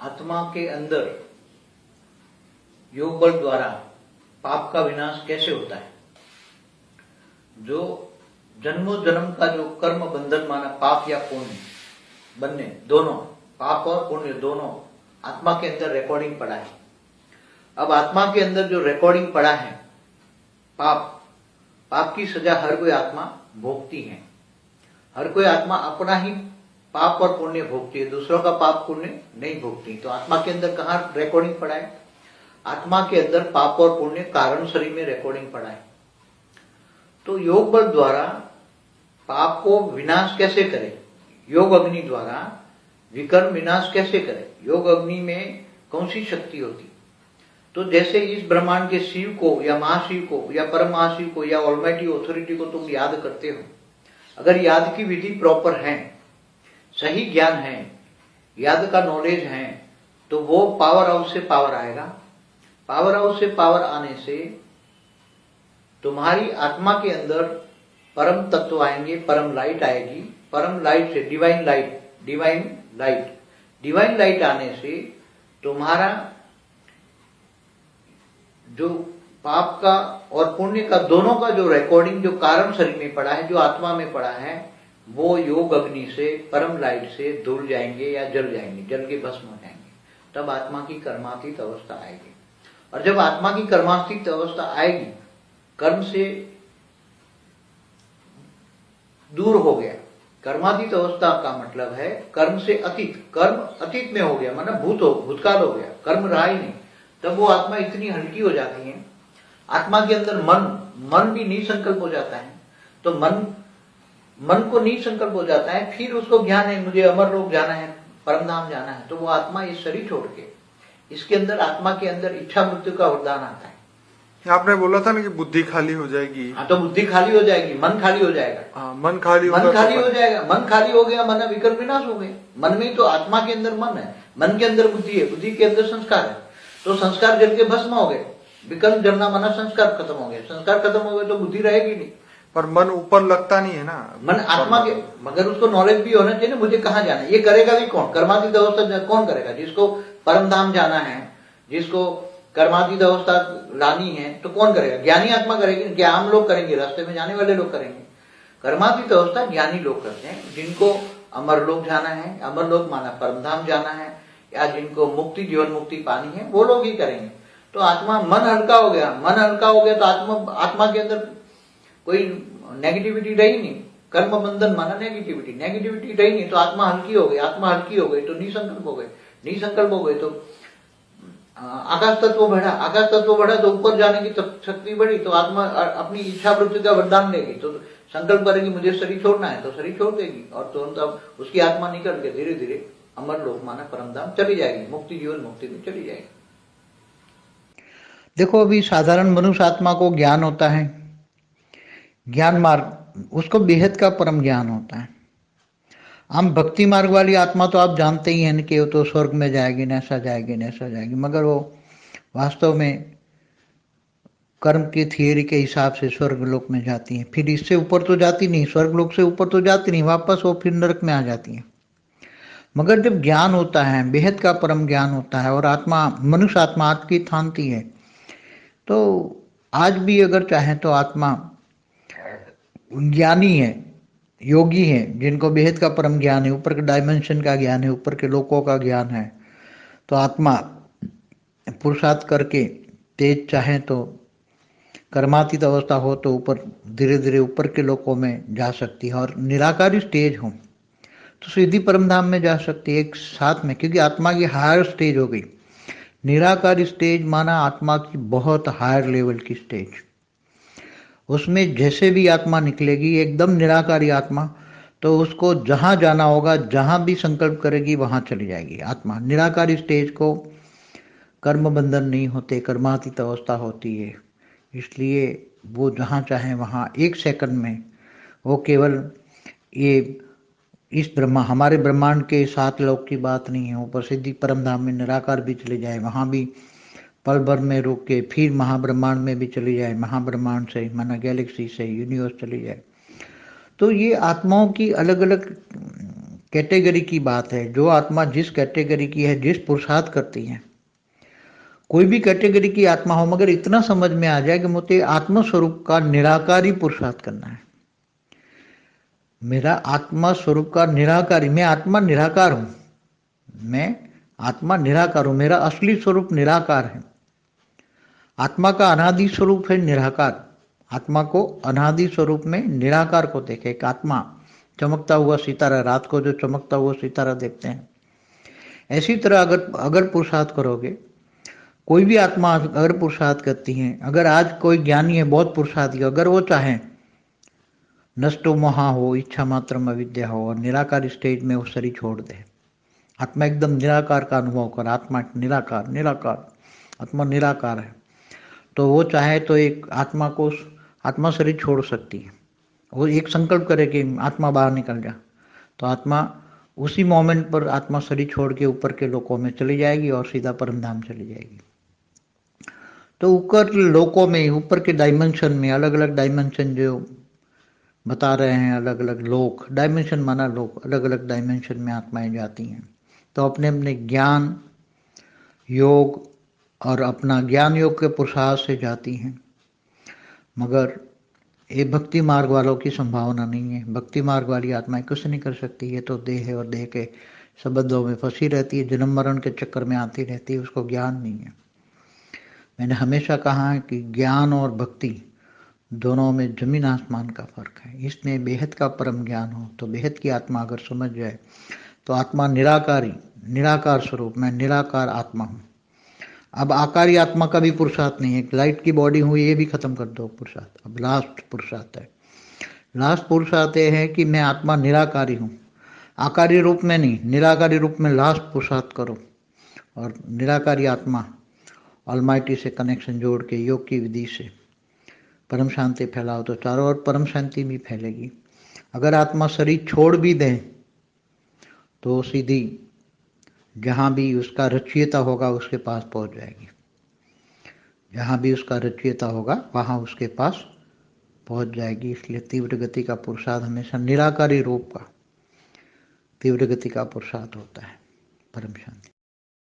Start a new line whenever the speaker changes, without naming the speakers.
आत्मा के अंदर योग बल द्वारा पाप का विनाश कैसे होता है। जो जन्मों जन्म का जो कर्म बंधन माना, पाप या पुण्य बनने, दोनों पाप और पुण्य दोनों आत्मा के अंदर रिकॉर्डिंग पड़ा है। अब आत्मा के अंदर जो रिकॉर्डिंग पड़ा है, पाप की सजा हर कोई आत्मा भोगती है। हर कोई आत्मा अपना ही पाप और पुण्य भोगती है, दूसरों का पाप पुण्य नहीं भोगती। तो आत्मा के अंदर कहाँ रिकॉर्डिंग पड़ा है? आत्मा के अंदर पाप और पुण्य कारण शरीर में रिकॉर्डिंग पड़ा है। तो योग बल द्वारा पाप को विनाश कैसे करे, योग अग्नि द्वारा विकर्म विनाश कैसे करे, योग अग्नि में कौन सी शक्ति होती। तो जैसे इस ब्रह्मांड के शिव को या महाशिव को या परम महाशिव को या ऑलमाइटी ऑथोरिटी को तुम याद करते हो, अगर याद की विधि प्रॉपर है, सही ज्ञान है, याद का नॉलेज है, तो वो पावर हाउस से पावर आएगा। पावर हाउस से पावर आने से तुम्हारी आत्मा के अंदर परम तत्व आएंगे, परम लाइट आएगी। परम लाइट से डिवाइन लाइट आने से तुम्हारा जो पाप का और पुण्य का दोनों का जो रिकॉर्डिंग जो कारण शरीर में पड़ा है, जो आत्मा में पड़ा है, वो योग अग्नि से परम लाइट से धुल जाएंगे या जल जाएंगे, जल के भस्म हो जाएंगे। तब आत्मा की कर्मातीत अवस्था आएगी। और जब आत्मा की कर्मातीत अवस्था आएगी, कर्म से दूर हो गया। कर्मातीत अवस्था का मतलब है कर्म से अतीत, कर्म अतीत में हो गया, मतलब भूतकाल हो गया, कर्म रहा ही नहीं। तब वो आत्मा इतनी हल्की हो जाती है। आत्मा के अंदर मन भी निसंकल्प हो जाता है। तो मन को निसंकल्प हो जाता है, फिर उसको ज्ञान है मुझे अमर लोक जाना है, परमधाम जाना है। तो वो आत्मा इस शरीर छोड़ के, इसके अंदर आत्मा के अंदर इच्छा मृत्यु का वरदान आता है।
आपने बोला था ना कि बुद्धि खाली हो जाएगी।
हाँ, तो बुद्धि खाली हो जाएगी, मन खाली हो जाएगा।
हाँ, मन खाली हो
जाएगा। मन खाली हो गया, मन विकल्प विनाश हो गए। मन में तो आत्मा के अंदर मन है, मन के अंदर बुद्धि है, बुद्धि के अंदर संस्कार है। तो संस्कार जल के भस्म हो गए, विकल्प जलना माना संस्कार खत्म हो गए। संस्कार खत्म हो गए तो बुद्धि रहेगी नहीं।
पर मन ऊपर लगता नहीं है ना,
मन आत्मा के, मगर उसको नॉलेज भी होना चाहिए ना, मुझे कहाँ जाना है। ये करेगा भी कौन? कर्मातीत अवस्था कौन करेगा? जिसको परमधाम जाना है, जिसको कर्मातीत अवस्था लानी है, तो कौन करेगा? ज्ञानी आत्मा करेगी क्या? आम लोग करेंगे, रास्ते में जाने वाले लोग करेंगे। कर्मातीत अवस्था ज्ञानी लोग करते हैं, जिनको अमर लोक जाना है, अमर लोक माना परमधाम जाना है, या जिनको मुक्ति, जीवन मुक्ति पानी है, वो लोग ही करेंगे। तो आत्मा, मन हल्का हो गया तो आत्मा के अंदर कोई नेगेटिविटी रही नहीं। कर्म बंधन माना नेगेटिविटी रही नहीं, तो आत्मा हल्की हो गई तो निसंकल्प हो गए तो आकाश तत्व बढ़ा तो ऊपर जाने की शक्ति बढ़ी। तो आत्मा अपनी इच्छा वृत्ति का वरदान लेगी, तो संकल्प करेगी मुझे शरीर छोड़ना है, तो शरीर छोड़ देगी। और तुरंत अब उसकी आत्मा निकल के धीरे धीरे अमर लोक माना परमधाम चली जाएगी, मुक्ति जीवन मुक्ति में चली जाएगी। देखो, अभी साधारण मनुष्य आत्मा को ज्ञान होता है, ज्ञान मार्ग, उसको बेहद का परम ज्ञान होता है। हम भक्ति मार्ग वाली आत्मा तो आप जानते ही हैं कि वो तो स्वर्ग में जाएगी, नैसा जाएगी, मगर वो वास्तव में कर्म की थियरी के हिसाब से स्वर्ग लोक में जाती है। फिर इससे ऊपर तो जाती नहीं, स्वर्ग लोक से ऊपर तो जाती नहीं, वापस वो फिर नरक में आ जाती है। मगर जब ज्ञान होता है, बेहद का परम ज्ञान होता है, और आत्मा, मनुष्य आत्मा आपकी थामती है, तो आज भी अगर चाहे तो आत्मा ज्ञानी है, योगी है, जिनको बेहद का परम ज्ञान है, ऊपर के डायमेंशन का ज्ञान है, ऊपर के लोकों का ज्ञान है, तो आत्मा पुरुषार्थ करके तेज चाहे तो कर्मातीत अवस्था हो तो ऊपर धीरे धीरे ऊपर के लोकों में जा सकती है। और निराकारी स्टेज हो तो सीधी परमधाम में जा सकती है एक साथ में, क्योंकि आत्मा की हायर स्टेज हो गई। निराकारी स्टेज माना आत्मा की बहुत हायर लेवल की स्टेज। उसमें जैसे भी आत्मा निकलेगी एकदम निराकारी आत्मा, तो उसको जहाँ जाना होगा, जहाँ भी संकल्प करेगी वहाँ चली जाएगी आत्मा। निराकारी स्टेज को कर्म बंधन नहीं होते, कर्मातीत अवस्था होती है, इसलिए वो जहाँ चाहे वहाँ एक सेकंड में, वो केवल ये इस हमारे ब्रह्मांड के 7 लोक की बात नहीं है, ऊपर सीधी परमधाम में निराकार भी चले जाए, वहाँ भी पल भर में रुक के फिर महाब्रह्मांड में भी चली जाए, महाब्रह्मांड से माना गैलेक्सी से यूनिवर्स चली जाए। तो ये आत्माओं की अलग अलग कैटेगरी की बात है। जो आत्मा जिस कैटेगरी की है, जिस पुरुषार्थ करती है, कोई भी कैटेगरी की आत्मा हो, मगर इतना समझ में आ जाए कि मुझे आत्म स्वरूप का निराकारी पुरुषार्थ करना है। मेरा आत्मा स्वरूप का निराकारी, मैं आत्मा निराकार हूं, मैं आत्मा निराकार हूं, मेरा असली स्वरूप निराकार है। आत्मा का अनादि स्वरूप है निराकार। आत्मा को अनादि स्वरूप में निराकार को देखे। एक आत्मा चमकता हुआ सितारा, रात को जो चमकता हुआ सितारा देखते हैं, ऐसी तरह अगर अगर पुरुषार्थ करोगे, कोई भी आत्मा अगर पुरुषार्थ करती है, अगर आज कोई ज्ञानी है बहुत पुरुषार्थी, अगर वो चाहे नष्टो मोहा हो, इच्छा मात्र में विद्या हो, और निराकार स्टेज में वो शरीर छोड़ दे, आत्मा एकदम निराकार का अनुभव कर, आत्मा निराकार निराकार, आत्मा निराकार है, तो वो चाहे तो एक आत्मा को, आत्मा शरीर छोड़ सकती है। वो एक संकल्प करे कि आत्मा बाहर निकल जा, तो आत्मा उसी मोमेंट पर आत्मा शरीर छोड़ के ऊपर के लोकों में चली जाएगी और सीधा परम धाम चली जाएगी। तो ऊपर लोकों में, ऊपर के डायमेंशन में, अलग अलग डायमेंशन जो बता रहे हैं, अलग अलग लोक, डायमेंशन माना लोक, अलग अलग डायमेंशन में आत्माएं जाती हैं। तो अपने अपने ज्ञान योग और अपना ज्ञान योग के पुरुषार्थ से जाती हैं। मगर ये भक्ति मार्ग वालों की संभावना नहीं है। भक्ति मार्ग वाली आत्माएं कुछ नहीं कर सकती। ये तो देह है और देह के संबंधों में फंसी रहती है, जन्म मरण के चक्कर में आती रहती है, उसको ज्ञान नहीं है। मैंने हमेशा कहा है कि ज्ञान और भक्ति दोनों में जमीन आसमान का फर्क है। इसमें बेहद का परम ज्ञान हो तो बेहद की आत्मा अगर समझ जाए तो आत्मा निराकारी, निराकार स्वरूप, मैं निराकार आत्मा हूँ। अब आकारी आत्मा का भी पुरुषार्थ नहीं है। लाइट की बॉडी हुई, ये भी खत्म कर दो पुरुषार्थ। अब लास्ट पुरुषार्थ है, लास्ट पुरुषार्थ ये है कि मैं आत्मा निराकारी हूँ, आकारी रूप में नहीं, निराकारी रूप में लास्ट पुरुषार्थ करो और निराकारी आत्मा ऑलमाइटी से कनेक्शन जोड़ के योग की विधि से परम शांति फैलाओ तो चारों ओर परम शांति भी फैलेगी। अगर आत्मा शरीर छोड़ भी दे तो सीधी जहाँ भी उसका रचयिता होगा उसके पास पहुँच जाएगी। जहाँ भी उसका रचयिता होगा वहाँ उसके पास पहुँच जाएगी। इसलिए तीव्र गति का पुरुषार्थ हमेशा निराकारी रूप का तीव्र गति का पुरुषार्थ होता है। परम शांति।